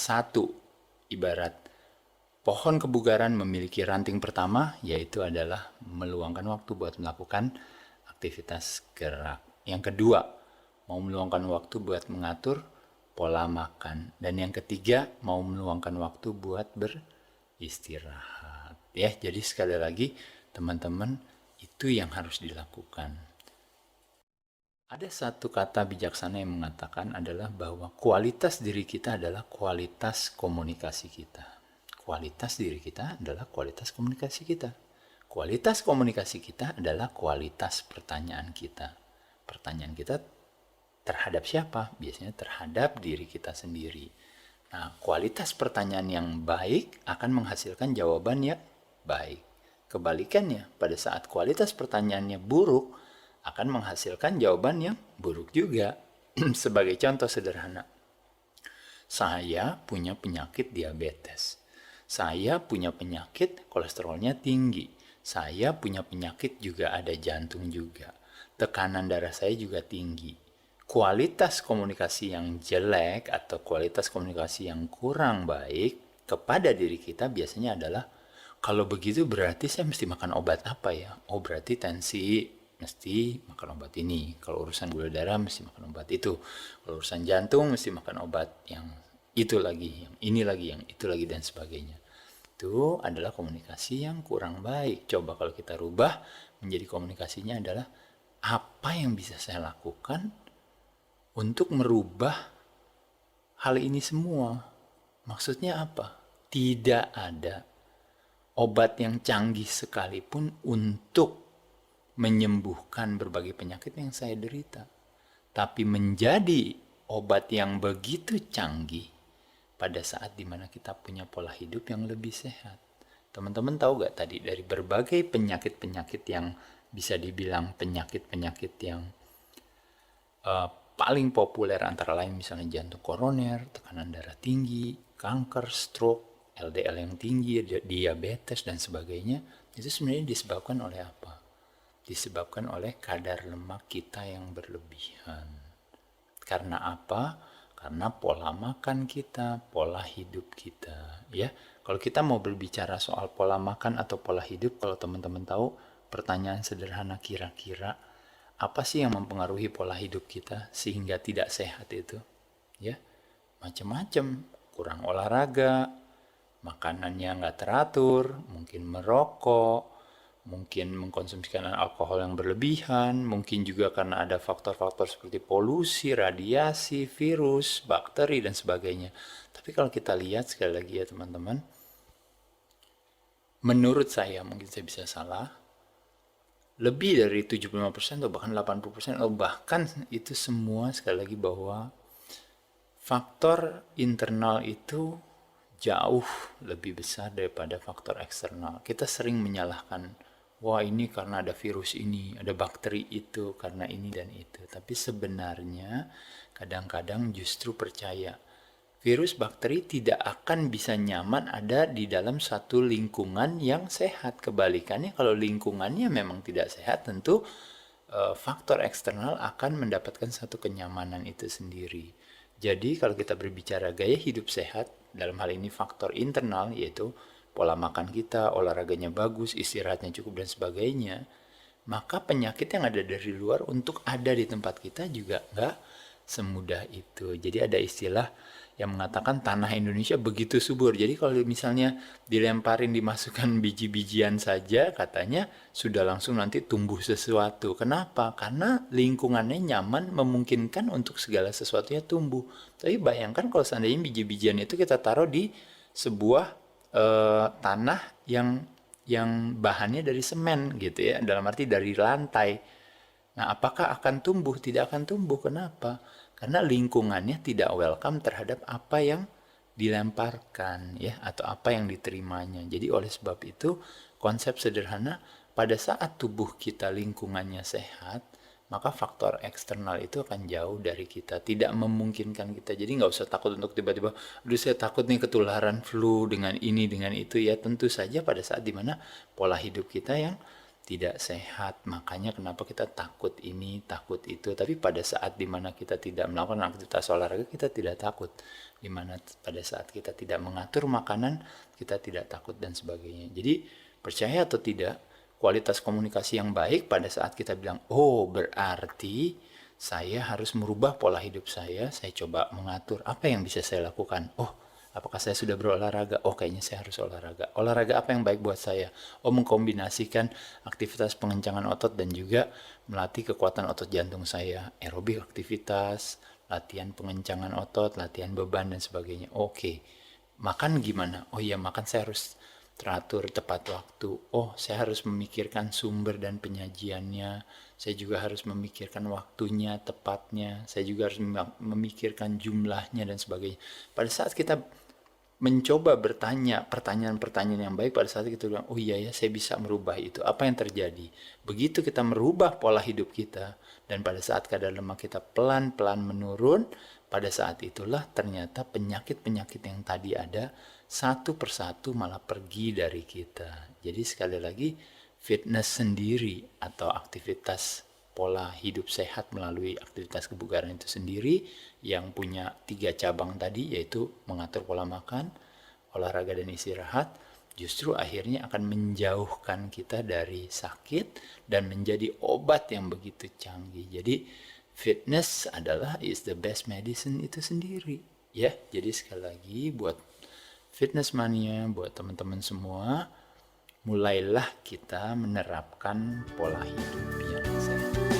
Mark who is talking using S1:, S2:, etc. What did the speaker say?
S1: satu, ibarat pohon kebugaran memiliki ranting pertama, yaitu adalah meluangkan waktu buat melakukan aktivitas gerak. Yang kedua, mau meluangkan waktu buat mengatur pola makan. Dan yang ketiga, mau meluangkan waktu buat beristirahat. Ya, jadi sekali lagi teman-teman, itu yang harus dilakukan. Ada satu kata bijaksana yang mengatakan adalah bahwa kualitas diri kita adalah kualitas komunikasi kita. Kualitas diri kita adalah kualitas komunikasi kita. Kualitas komunikasi kita adalah kualitas pertanyaan kita. Pertanyaan kita terhadap siapa? Biasanya terhadap diri kita sendiri. Nah, kualitas pertanyaan yang baik akan menghasilkan jawaban yang baik. Kebalikannya, pada saat kualitas pertanyaannya buruk, akan menghasilkan jawaban yang buruk juga. Sebagai contoh sederhana, saya punya penyakit diabetes. Saya punya penyakit kolesterolnya tinggi. Saya punya penyakit juga ada jantung juga. Tekanan darah saya juga tinggi. Kualitas komunikasi yang jelek atau kualitas komunikasi yang kurang baik kepada diri kita biasanya adalah, kalau begitu berarti saya mesti makan obat apa ya? Oh, berarti tensi mesti makan obat ini. Kalau urusan gula darah mesti makan obat itu. Kalau urusan jantung mesti makan obat yang itu lagi, yang ini lagi, yang itu lagi, dan sebagainya. Itu adalah komunikasi yang kurang baik. Coba kalau kita rubah menjadi komunikasinya adalah, apa yang bisa saya lakukan untuk merubah hal ini semua? Maksudnya apa? Tidak ada obat yang canggih sekalipun untuk menyembuhkan berbagai penyakit yang saya derita. Tapi menjadi obat yang begitu canggih pada saat dimana kita punya pola hidup yang lebih sehat. Teman-teman tahu gak tadi, dari berbagai penyakit-penyakit yang bisa dibilang penyakit-penyakit yang paling populer antara lain misalnya jantung koroner, tekanan darah tinggi, kanker, stroke, LDL yang tinggi, diabetes, dan sebagainya, itu sebenarnya disebabkan oleh apa? Disebabkan oleh kadar lemak kita yang berlebihan. Karena apa? Karena pola makan kita, pola hidup kita. Ya, kalau kita mau berbicara soal pola makan atau pola hidup, kalau teman-teman tahu, pertanyaan sederhana kira-kira apa sih yang mempengaruhi pola hidup kita sehingga tidak sehat itu? Ya, macam-macam. Kurang olahraga, makanannya nggak teratur, mungkin merokok, mungkin mengkonsumsikan alkohol yang berlebihan, mungkin juga karena ada faktor-faktor seperti polusi, radiasi, virus, bakteri, dan sebagainya. Tapi kalau kita lihat sekali lagi ya teman-teman, menurut saya, mungkin saya bisa salah, lebih dari 75% atau bahkan 80% atau bahkan itu semua sekali lagi bahwa faktor internal itu jauh lebih besar daripada faktor eksternal. Kita sering menyalahkan, wah ini karena ada virus ini, ada bakteri itu, karena ini dan itu. Tapi sebenarnya kadang-kadang justru percaya, virus bakteri tidak akan bisa nyaman ada di dalam satu lingkungan yang sehat. Kebalikannya, kalau lingkungannya memang tidak sehat, tentu faktor eksternal akan mendapatkan satu kenyamanan itu sendiri. Jadi kalau kita berbicara gaya hidup sehat, dalam hal ini faktor internal, yaitu pola makan kita, olahraganya bagus, istirahatnya cukup, dan sebagainya, maka penyakit yang ada dari luar untuk ada di tempat kita juga nggak semudah itu. Jadi ada istilah yang mengatakan tanah Indonesia begitu subur. Jadi kalau misalnya dilemparin, dimasukkan biji-bijian saja, katanya sudah langsung nanti tumbuh sesuatu. Kenapa? Karena lingkungannya nyaman, memungkinkan untuk segala sesuatunya tumbuh. Tapi bayangkan kalau seandainya biji-bijian itu kita taruh di sebuah tanah yang bahannya dari semen gitu ya, dalam arti dari lantai. Nah, apakah akan tumbuh? Tidak akan tumbuh. Kenapa? Karena lingkungannya tidak welcome terhadap apa yang dilemparkan ya, atau apa yang diterimanya. Jadi oleh sebab itu, konsep sederhana, pada saat tubuh kita lingkungannya sehat, maka faktor eksternal itu akan jauh dari kita, tidak memungkinkan kita. Jadi nggak usah takut untuk tiba-tiba, aduh saya takut nih ketularan flu dengan ini, dengan itu ya. Tentu saja pada saat dimana pola hidup kita yang tidak sehat. Makanya kenapa kita takut ini, takut itu. Tapi pada saat dimana kita tidak melakukan aktivitas olahraga, kita tidak takut. Dimana pada saat kita tidak mengatur makanan, kita tidak takut dan sebagainya. Jadi percaya atau tidak, kualitas komunikasi yang baik pada saat kita bilang, oh berarti saya harus merubah pola hidup saya coba mengatur apa yang bisa saya lakukan. Oh, apakah saya sudah berolahraga? Oh, kayaknya saya harus olahraga. Olahraga apa yang baik buat saya? Oh, mengkombinasikan aktivitas pengencangan otot dan juga melatih kekuatan otot jantung saya. Aerobik aktivitas, latihan pengencangan otot, latihan beban dan sebagainya. Oke. Makan gimana? Oh iya, makan saya harus teratur tepat waktu. Oh, saya harus memikirkan sumber dan penyajiannya. Saya juga harus memikirkan waktunya, tepatnya. Saya juga harus memikirkan jumlahnya dan sebagainya. Pada saat kita mencoba bertanya pertanyaan-pertanyaan yang baik, pada saat kita bilang, oh iya ya, saya bisa merubah itu. Apa yang terjadi? Begitu kita merubah pola hidup kita, dan pada saat kadar lemak kita pelan-pelan menurun, pada saat itulah ternyata penyakit-penyakit yang tadi ada, satu persatu malah pergi dari kita. Jadi sekali lagi, fitness sendiri atau aktivitas pola hidup sehat melalui aktivitas kebugaran itu sendiri yang punya 3 cabang tadi, yaitu mengatur pola makan, olahraga dan istirahat, justru akhirnya akan menjauhkan kita dari sakit dan menjadi obat yang begitu canggih. Jadi fitness adalah is the best medicine itu sendiri ya. Jadi sekali lagi buat fitness mania, buat teman-teman semua, mulailah kita menerapkan pola hidup yang sehat.